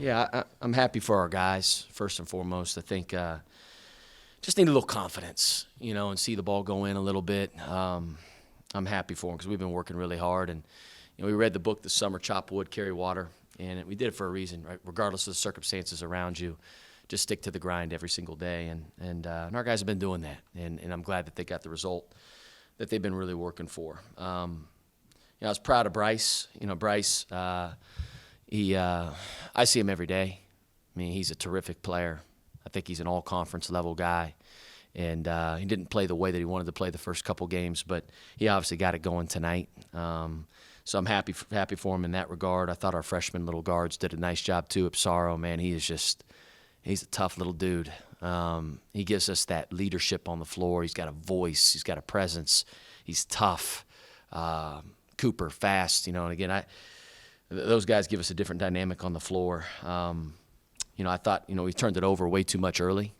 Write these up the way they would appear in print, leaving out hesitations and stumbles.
Yeah, I'm happy for our guys, first and foremost. I think just need a little confidence, and see the ball go in a little bit. I'm happy for them because we've been working really hard. And, we read the book this summer, Chop Wood, Carry Water, and we did it for a reason, right? Regardless of the circumstances around you, just stick to the grind every single day. And our guys have been doing that, and I'm glad that they got the result that they've been really working for. I was proud of Bryce. Bryce, I see him every day. I mean, he's a terrific player. I think he's an all-conference level guy. And he didn't play the way that he wanted to play the first couple games, but he obviously got it going tonight. So I'm happy for him in that regard. I thought our freshman little guards did a nice job too. Psaro, man, he's a tough little dude. He gives us that leadership on the floor. He's got a voice. He's got a presence. He's tough. Cooper, fast. And again, those guys give us a different dynamic on the floor. I thought, we turned it over way too much early.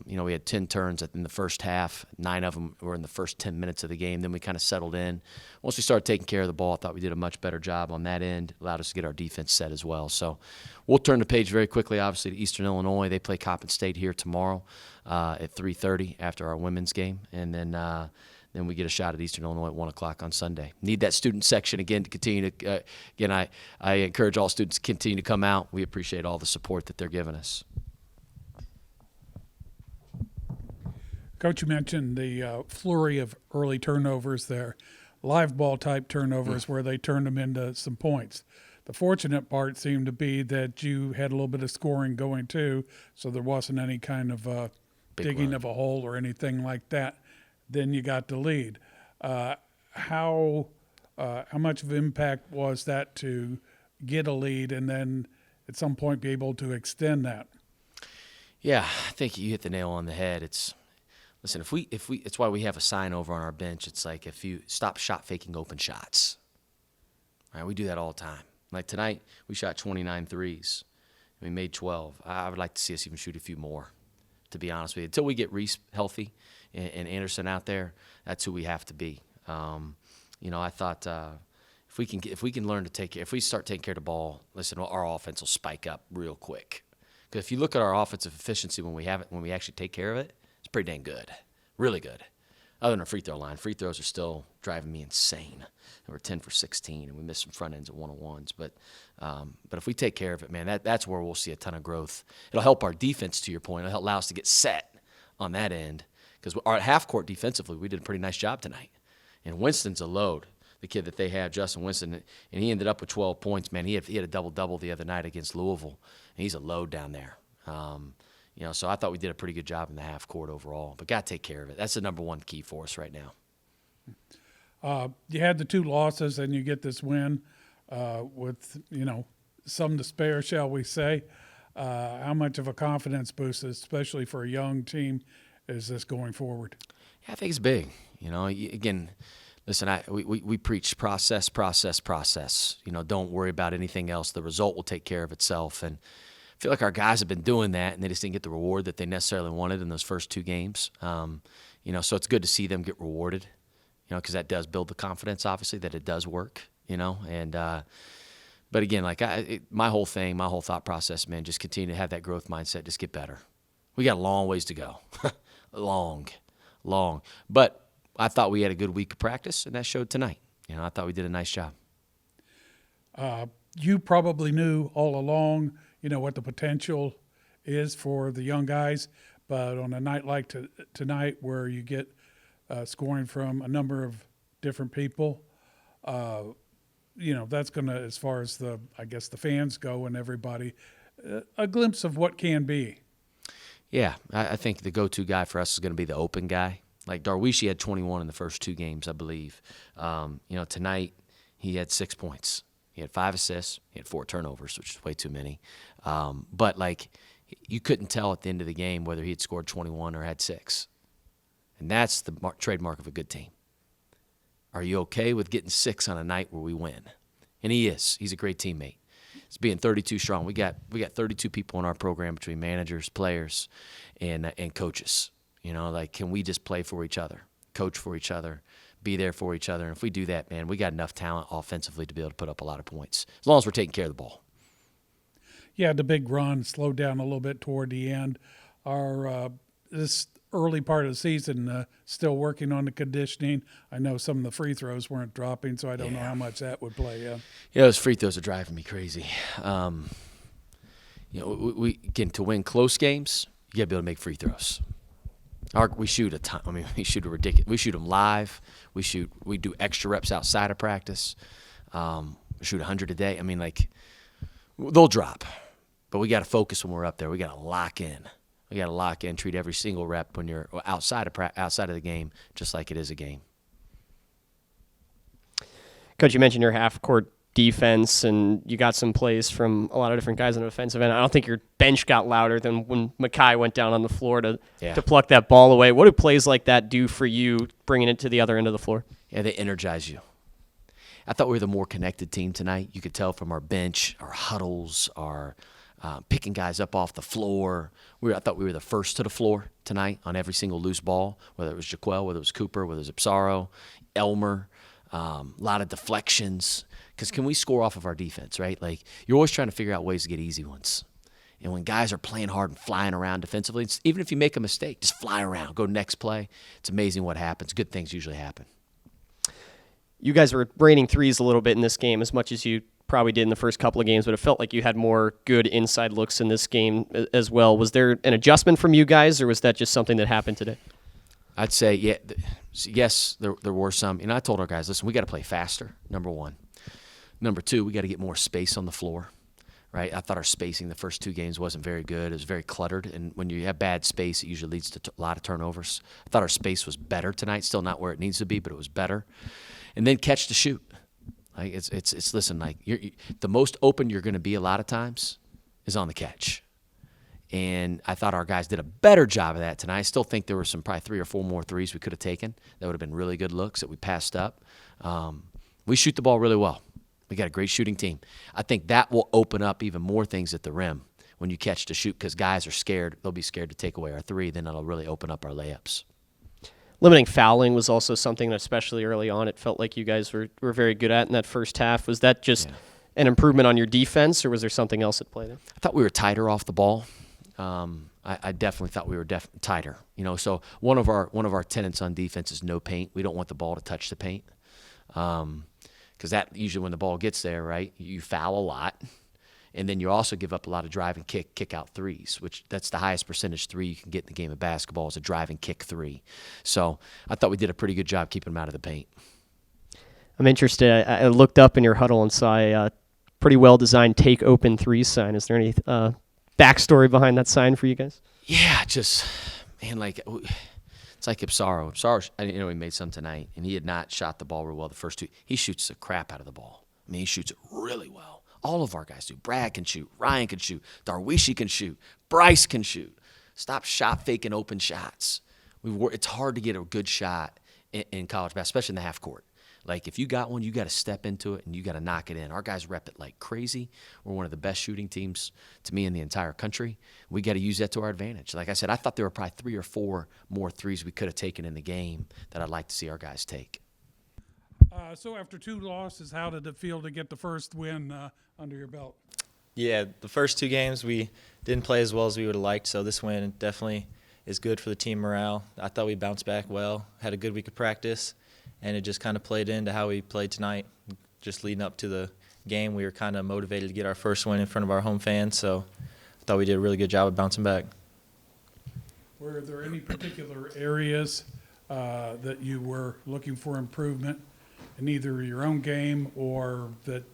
We had 10 turns in the first half. 9 of them were in the first 10 minutes of the game. Then we kind of settled in. Once we started taking care of the ball, I thought we did a much better job on that end. Allowed us to get our defense set as well. So we'll turn the page very quickly, obviously, to Eastern Illinois. They play Coppin State here tomorrow at 3:30 after our women's game. And then we get a shot at Eastern Illinois at 1 o'clock on Sunday. Need that student section again to continue to I encourage all students to continue to come out. We appreciate all the support that they're giving us. Coach, you mentioned the flurry of early turnovers there, live ball type turnovers where they turned them into some points. The fortunate part seemed to be that you had a little bit of scoring going too, so there wasn't any kind of digging of a hole or anything like that. Then you got the lead. How much of an impact was that to get a lead and then at some point be able to extend that? Yeah, I think you hit the nail on the head. Listen, if we, it's why we have a sign over on our bench. It's like, if you stop shot faking open shots. Right? We do that all the time. Like tonight, we shot 29 threes. We made 12. I would like to see us even shoot a few more, to be honest with you. Until we get Reese healthy and Anderson out there, that's who we have to be. I thought if we can learn to if we start taking care of the ball, listen, our offense will spike up real quick. Because if you look at our offensive efficiency when we actually take care of it, it's pretty dang good, really good. Other than our free throw line, free throws are still driving me insane. And we're 10 for 16, and we missed some front ends at 1-on-1s. But if we take care of it, man, that's where we'll see a ton of growth. It'll help our defense, to your point. It'll allow us to get set on that end. Because our half court defensively, we did a pretty nice job tonight. And Winston's a load, the kid that they have, Justin Winston, and he ended up with 12 points. Man, he had a double-double the other night against Louisville, and he's a load down there. So I thought we did a pretty good job in the half court overall. But got to take care of it. That's the number one key for us right now. You had the 2 losses, and you get this win with, some to spare, shall we say. How much of a confidence boost, especially for a young team, is this going forward? Yeah, I think it's big. Again, listen, we preach process. Don't worry about anything else. The result will take care of itself. And I feel like our guys have been doing that, and they just didn't get the reward that they necessarily wanted in those first 2 games. So it's good to see them get rewarded, because that does build the confidence, obviously, that it does work, And but again, my whole thought process, man, just continue to have that growth mindset, just get better. We got a long ways to go, long. But I thought we had a good week of practice, and that showed tonight. I thought we did a nice job. You probably knew all along, what the potential is for the young guys. But on a night like tonight where you get scoring from a number of different people, that's going to, as far as the fans go and everybody, a glimpse of what can be. Yeah, I think the go-to guy for us is going to be the open guy. Like Darwishi had 21 in the first 2 games, I believe. Tonight he had 6 points. He had 5 assists. He had 4 turnovers, which is way too many. But you couldn't tell at the end of the game whether he had scored 21 or had 6. And that's the trademark of a good team. Are you okay with getting 6 on a night where we win? And he is. He's a great teammate. It's being 32 strong. We got 32 people in our program between managers, players, and coaches. Can we just play for each other, coach for each other, be there for each other? And if we do that, man, we got enough talent offensively to be able to put up a lot of points, as long as we're taking care of the ball. you had the big run, slowed down a little bit toward the end. Are this early part of the season still working on the conditioning? I know some of the free throws weren't dropping, so I don't know how much that would play in. Yeah, those free throws are driving me crazy. We again, to win close games, you got to be able to make free throws. We shoot a ton. I mean, we shoot a ridiculous. We shoot them live. We do extra reps outside of practice. We shoot 100 a day. I mean, like, they'll drop, but we got to focus when we're up there. We got to lock in. We got to lock in. Treat every single rep when you're outside of the game just like it is a game. Coach, you mentioned your half-court defense, and you got some plays from a lot of different guys on the defensive end. I don't think your bench got louder than when Mackay went down on the floor to pluck that ball away. What do plays like that do for you, bringing it to the other end of the floor? Yeah, they energize you. I thought we were the more connected team tonight. You could tell from our bench, our huddles, our picking guys up off the floor. I thought we were the first to the floor tonight on every single loose ball, whether it was Jaquel, whether it was Cooper, whether it was Psaro, Elmer, a lot of deflections. Because can we score off of our defense, right? Like, you're always trying to figure out ways to get easy ones. And when guys are playing hard and flying around defensively, even if you make a mistake, just fly around, go next play. It's amazing what happens. Good things usually happen. You guys were raining threes a little bit in this game, as much as you probably did in the first couple of games, but it felt like you had more good inside looks in this game as well. Was there an adjustment from you guys, or was that just something that happened today? I'd say, yes, there were some. And I told our guys, listen, we got to play faster, number one. Number two, we got to get more space on the floor, right? I thought our spacing the first two games wasn't very good. It was very cluttered, and when you have bad space, it usually leads to a lot of turnovers. I thought our space was better tonight, still not where it needs to be, but it was better. And then catch to shoot. Like it's listen, like the most open you're going to be a lot of times is on the catch. And I thought our guys did a better job of that tonight. I still think there were probably 3 or 4 more threes we could have taken that would have been really good looks that we passed up. We shoot the ball really well. We got a great shooting team. I think that will open up even more things at the rim when you catch to shoot, because guys are scared. They'll be scared to take away our three. Then it'll really open up our layups. Limiting fouling was also something that, especially early on, it felt like you guys were very good at in that first half. Was that just an improvement on your defense, or was there something else at play there? I thought we were tighter off the ball. I definitely thought we were tighter. So one of our tenets on defense is no paint. We don't want the ball to touch the paint. Because that usually when the ball gets there, right, you foul a lot, and then you also give up a lot of drive and kick out threes, which that's the highest percentage three you can get in the game of basketball is a drive and kick three. So I thought we did a pretty good job keeping them out of the paint. I'm interested. I looked up in your huddle and saw a pretty well-designed take open three sign. Is there any backstory behind that sign for you guys? Yeah, just, man, like – it's like Psaro. He made some tonight, and he had not shot the ball real well the first two. He shoots the crap out of the ball. I mean, he shoots it really well. All of our guys do. Brad can shoot. Ryan can shoot. Darwishi can shoot. Bryce can shoot. Stop shot faking open shots. It's hard to get a good shot in college basketball, especially in the half court. Like, if you got one, you got to step into it, and you got to knock it in. Our guys rep it like crazy. We're one of the best shooting teams, to me, in the entire country. We got to use that to our advantage. Like I said, I thought there were probably 3 or 4 more threes we could have taken in the game that I'd like to see our guys take. So after 2 losses, how did it feel to get the first win under your belt? Yeah, the first 2 games we didn't play as well as we would have liked, so this win definitely is good for the team morale. I thought we bounced back well, had a good week of practice, and it just kind of played into how we played tonight. Just leading up to the game, we were kind of motivated to get our first win in front of our home fans, so I thought we did a really good job of bouncing back. Were there any particular areas that you were looking for improvement in either your own game or that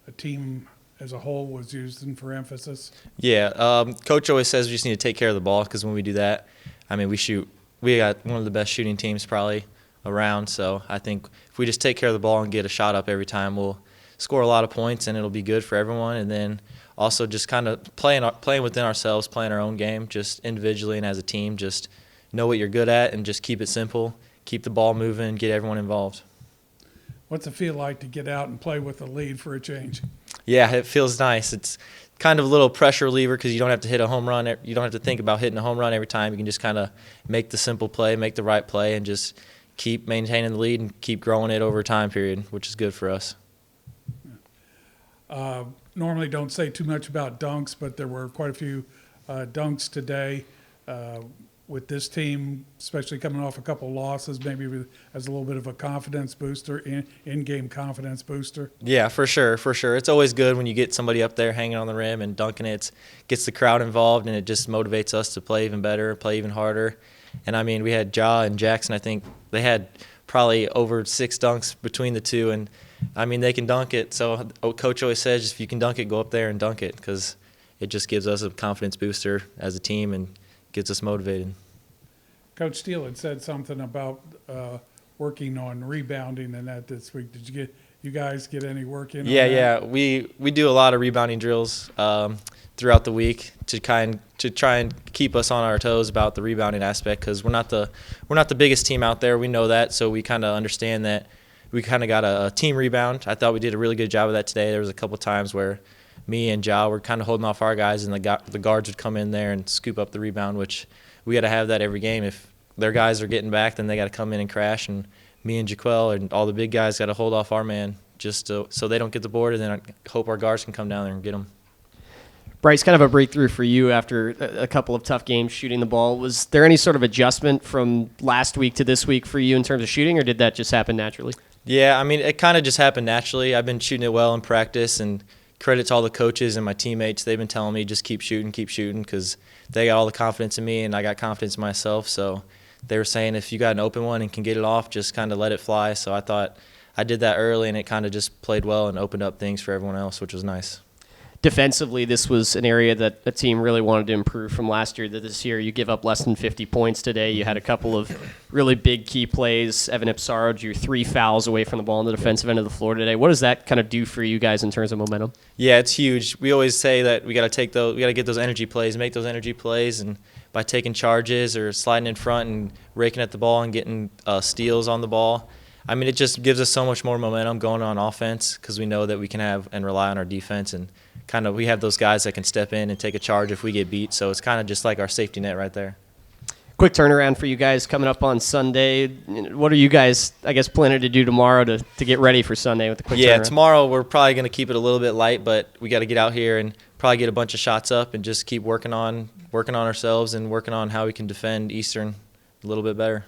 a team as a whole was using for emphasis? Yeah, Coach always says we just need to take care of the ball, because when we do that, I mean, we got one of the best shooting teams probably around, so I think if we just take care of the ball and get a shot up every time, we'll score a lot of points and it'll be good for everyone. And then also just kind of playing within ourselves, playing our own game, just individually and as a team, just know what you're good at and just keep it simple, keep the ball moving, get everyone involved. What's it feel like to get out and play with a lead for a change? Yeah, it feels nice. It's kind of a little pressure reliever because you don't have to hit a home run. You don't have to think about hitting a home run every time. You can just kind of make the simple play, make the right play, and just keep maintaining the lead and keep growing it over a time period, which is good for us. normally don't say too much about dunks, but there were quite a few dunks today with this team, especially coming off a couple losses, maybe as a little bit of a confidence booster, in-game confidence booster. Yeah, for sure, for sure. It's always good when you get somebody up there hanging on the rim and dunking it. It gets the crowd involved, and it just motivates us to play even better, play even harder. And, I mean, we had Ja and Jackson. I think they had probably over 6 dunks between the two. And, I mean, they can dunk it. So Coach always says if you can dunk it, go up there and dunk it, because it just gives us a confidence booster as a team and gets us motivated. Coach Steele had said something about working on rebounding and that this week. Did you guys get any work in? Yeah, on that? yeah. We do a lot of rebounding drills throughout the week to try and keep us on our toes about the rebounding aspect, because we're not the biggest team out there. We know that, so we kind of understand that we kind of got a team rebound. I thought we did a really good job of that today. There was a couple times where me and Ja were kind of holding off our guys, and the guards would come in there and scoop up the rebound, which we got to have that every game. If their guys are getting back, then they got to come in and crash, and me and Jaquel and all the big guys got to hold off our man just so they don't get the board, and then I hope our guards can come down there and get them. Bryce, kind of a breakthrough for you after a couple of tough games shooting the ball. Was there any sort of adjustment from last week to this week for you in terms of shooting, or did that just happen naturally? Yeah, I mean, it kind of just happened naturally. I've been shooting it well in practice, and credit to all the coaches and my teammates. They've been telling me just keep shooting, because they got all the confidence in me, and I got confidence in myself. So they were saying if you got an open one and can get it off, just kind of let it fly. So I thought I did that early, and it kind of just played well and opened up things for everyone else, which was nice. Defensively, this was an area that a team really wanted to improve from last year to this year. You give up less than 50 points today. You had a couple of really big key plays. Evan Ipsaro drew 3 fouls away from the ball on the defensive end of the floor today. What does that kind of do for you guys in terms of momentum? Yeah, it's huge. We always say that we got to get those energy plays, make those energy plays, and by taking charges or sliding in front and raking at the ball and getting steals on the ball, I mean, it just gives us so much more momentum going on offense, because we know that we can have and rely on our defense, and kind of we have those guys that can step in and take a charge if we get beat. So it's kind of just like our safety net right there. Quick turnaround for you guys coming up on Sunday. What are you guys, I guess, planning to do tomorrow to get ready for Sunday with the quick turnaround? Yeah, tomorrow we're probably going to keep it a little bit light, but we got to get out here and probably get a bunch of shots up and just keep working on ourselves and working on how we can defend Eastern a little bit better.